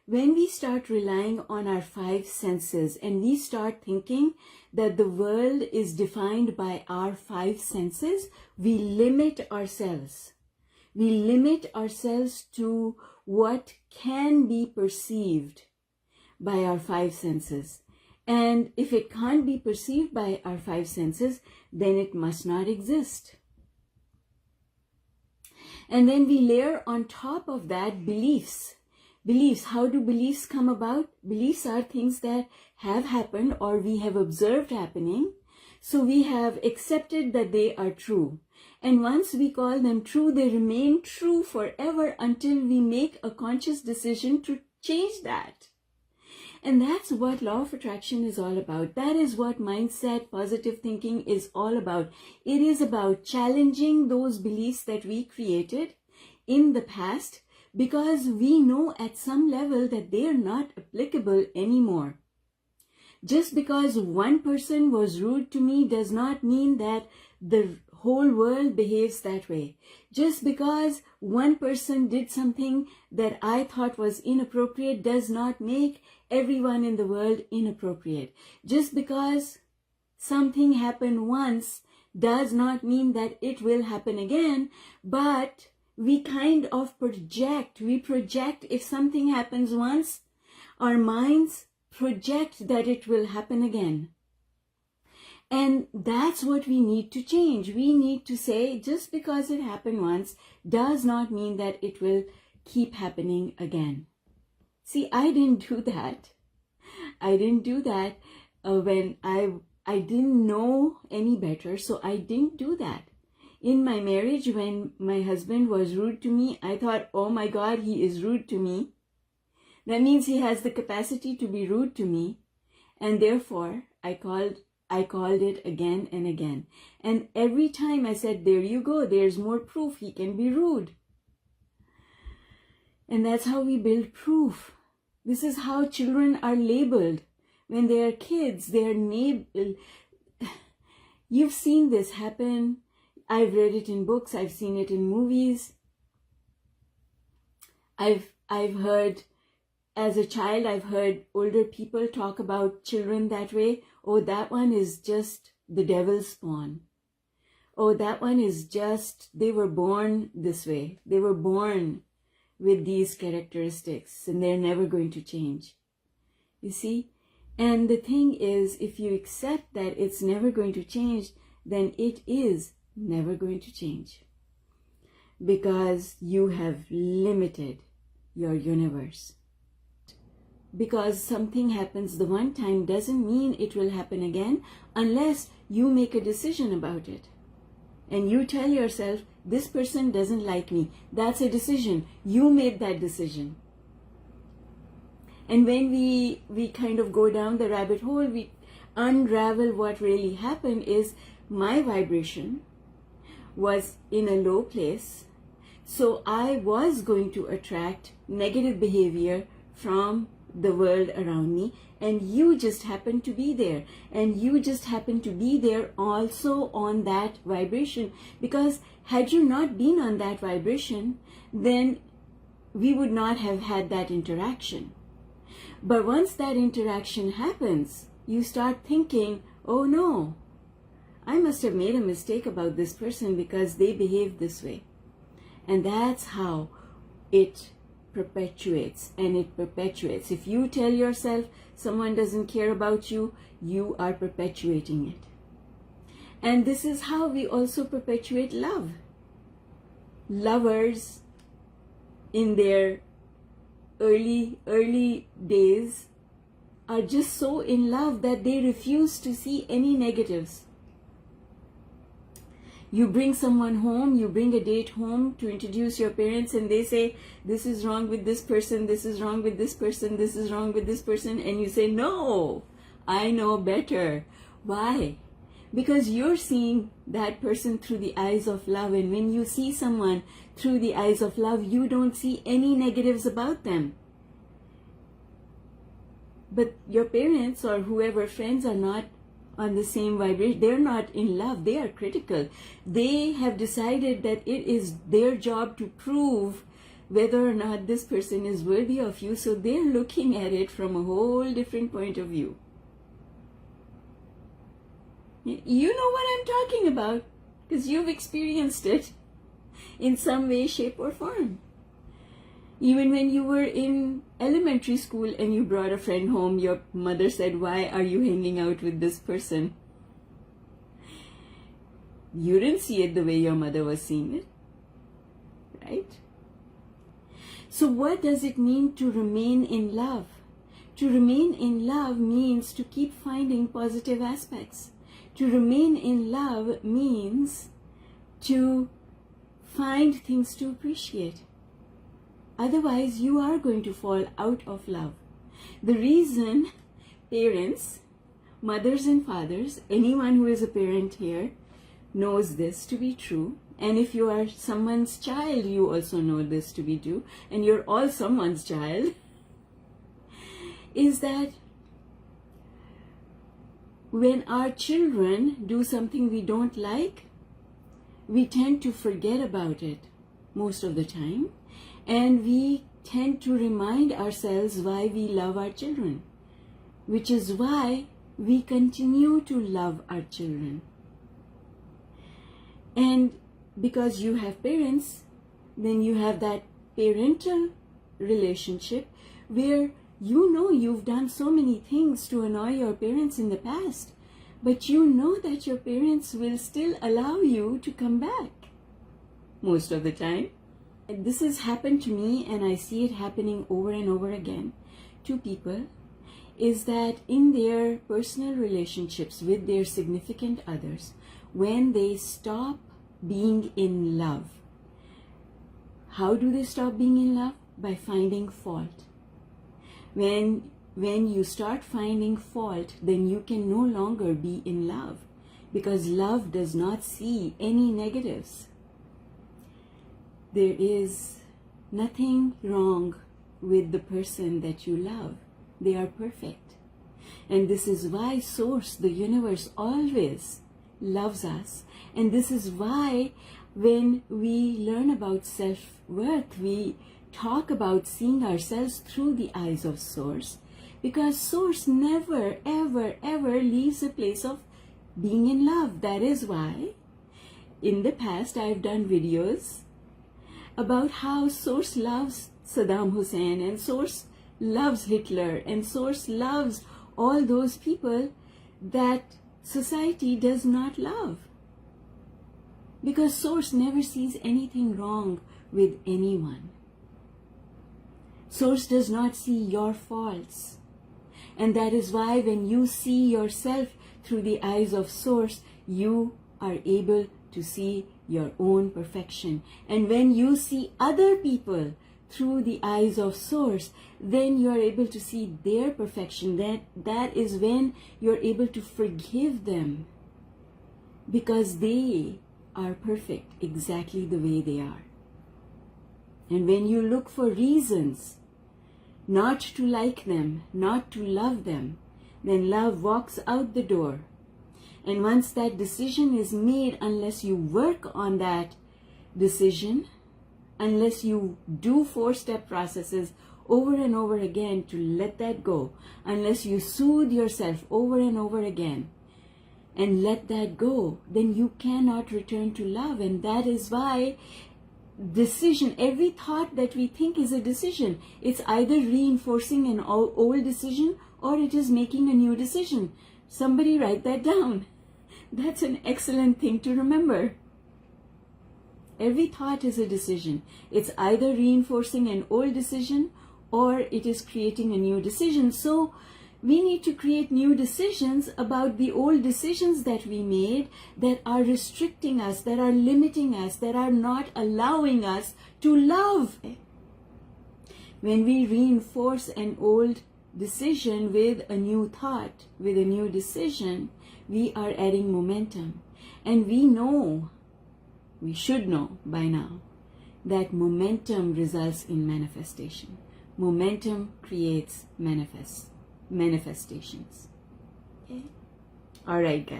when we start relying on our five senses and we start thinking that the world is defined by our five senses, we limit ourselves. We limit ourselves to what can be perceived by our five senses. And if it can't be perceived by our five senses, then it must not exist. And then we layer on top of that beliefs. Beliefs, how do beliefs come about? Beliefs are things that have happened or we have observed happening. So we have accepted that they are true. And once we call them true, they remain true forever until we make a conscious decision to change that. And that's what law of attraction is all about. That is what mindset, positive thinking is all about. It is about challenging those beliefs that we created in the past because we know at some level that they are not applicable anymore. Just because one person was rude to me does not mean that the whole world behaves that way. Just because one person did something that I thought was inappropriate does not make everyone in the world inappropriate. Just because something happened once does not mean that it will happen again, but we kind of project. We project if something happens once, our minds project that it will happen again. And that's what we need to change. We need to say, just because it happened once does not mean that it will keep happening again. See, I didn't do that. I didn't do that when I didn't know any better, so I didn't do that. In my marriage, when my husband was rude to me, I thought, oh my God, he is rude to me. That means he has the capacity to be rude to me. And therefore, I called it again and again. And every time I said, there you go, there's more proof he can be rude. And that's how we build proof. This is how children are labeled. When they are kids, they are You've seen this happen. I've read it in books. I've seen it in movies. I've heard, as a child, I've heard older people talk about children that way. Oh, that one is just the devil's spawn. Oh, that one is just, they were born this way. They were born with these characteristics and they're never going to change. You see? And the thing is, if you accept that it's never going to change, then it is never going to change. Because you have limited your universe. Because something happens the one time doesn't mean it will happen again unless you make a decision about it. And you tell yourself, this person doesn't like me. That's a decision. You made that decision. And when we kind of go down the rabbit hole, we unravel what really happened is my vibration was in a low place. So I was going to attract negative behavior from the world around me, and you just happened to be there, and you just happened to be there also on that vibration, because had you not been on that vibration, then we would not have had that interaction. But once that interaction happens, you start thinking, oh no, I must have made a mistake about this person because they behaved this way. And that's how it perpetuates, and it perpetuates. If you tell yourself someone doesn't care about you, you are perpetuating it. And this is how we also perpetuate love. Lovers in their early days are just so in love that they refuse to see any negatives. You bring someone home, you bring a date home to introduce your parents, and they say, this is wrong with this person, this is wrong with this person, this is wrong with this person. And you say, no, I know better. Why? Because you're seeing that person through the eyes of love. And when you see someone through the eyes of love, you don't see any negatives about them. But your parents or whoever, friends, are not on the same vibration. They're not in love. They are critical. They have decided that it is their job to prove whether or not this person is worthy of you. So they're looking at it from a whole different point of view. You know what I'm talking about, because you've experienced it in some way, shape, or form. Even when you were in elementary school and you brought a friend home, your mother said, "Why are you hanging out with this person?" You didn't see it the way your mother was seeing it, right? So what does it mean to remain in love? To remain in love means to keep finding positive aspects. To remain in love means to find things to appreciate. Otherwise, you are going to fall out of love. The reason parents, mothers and fathers, anyone who is a parent here knows this to be true. And if you are someone's child, you also know this to be true. And you're all someone's child. Is that when our children do something we don't like, we tend to forget about it most of the time. And we tend to remind ourselves why we love our children, which is why we continue to love our children. And because you have parents, then you have that parental relationship where you know you've done so many things to annoy your parents in the past, but you know that your parents will still allow you to come back most of the time. This has happened to me, and I see it happening over and over again to people, is that in their personal relationships with their significant others, when they stop being in love, how do they stop being in love? By finding fault. When you start finding fault, then you can no longer be in love, because love does not see any negatives. There is nothing wrong with the person that you love. They are perfect. And this is why Source, the universe, always loves us. And this is why when we learn about self-worth, we talk about seeing ourselves through the eyes of Source, because Source never, ever, ever leaves a place of being in love. That is why in the past I've done videos about how Source loves Saddam Hussein, and Source loves Hitler, and Source loves all those people that society does not love. Because Source never sees anything wrong with anyone. Source does not see your faults. And that is why when you see yourself through the eyes of Source, you are able to see your own perfection. And when you see other people through the eyes of Source, then you are able to see their perfection. That is when you're able to forgive them, because they are perfect exactly the way they are. And when you look for reasons not to like them, not to love them, then love walks out the door. And once that decision is made, unless you work on that decision, unless you do 4-step processes over and over again to let that go, unless you soothe yourself over and over again and let that go, then you cannot return to love. And that is why decision, every thought that we think is a decision, it's either reinforcing an old decision or it is making a new decision. Somebody write that down. That's an excellent thing to remember. Every thought is a decision. It's either reinforcing an old decision or it is creating a new decision. So we need to create new decisions about the old decisions that we made that are restricting us, that are limiting us, that are not allowing us to love. When we reinforce an old decision with a new thought, with a new decision, we are adding momentum. And we know, we should know by now, that momentum results in manifestation. Momentum creates manifestations. Okay? All right, guys.